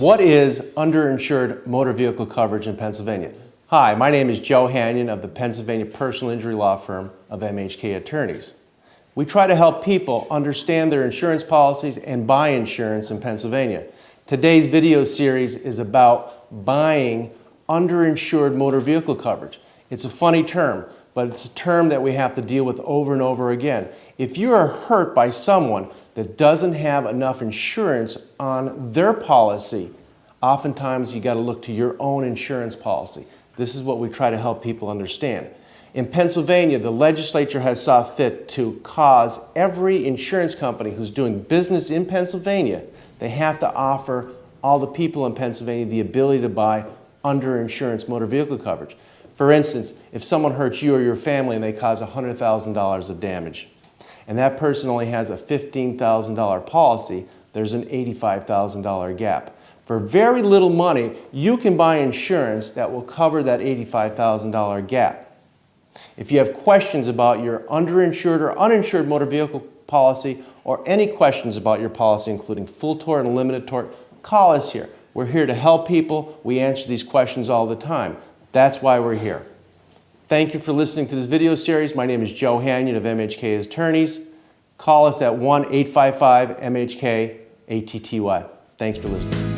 What is underinsured motor vehicle coverage in Pennsylvania? Hi, my name is Joe Hanyon of the Pennsylvania personal injury law firm of MHK Attorneys. We try to help people understand their insurance policies and buy insurance in Pennsylvania. Today's video series is about buying underinsured motor vehicle coverage. It's a funny term, but it's a term that we have to deal with over and over again. If you are hurt by someone that doesn't have enough insurance on their policy, oftentimes you got to look to your own insurance policy. This is what we try to help people understand. In Pennsylvania, the legislature has saw fit to cause every insurance company who's doing business in Pennsylvania, they have to offer all the people in Pennsylvania the ability to buy underinsurance motor vehicle coverage. For instance, if someone hurts you or your family and they cause $100,000 of damage, and that person only has a $15,000 policy, there's an $85,000 gap. For very little money, you can buy insurance that will cover that $85,000 gap. If you have questions about your underinsured or uninsured motor vehicle policy, or any questions about your policy, including full tort and limited tort, call us here. We're here to help people. We answer these questions all the time. That's why we're here. Thank you for listening to this video series. My name is Joe Hanyon of MHK Attorneys. Call us at 1-855-MHK-ATTY. Thanks for listening.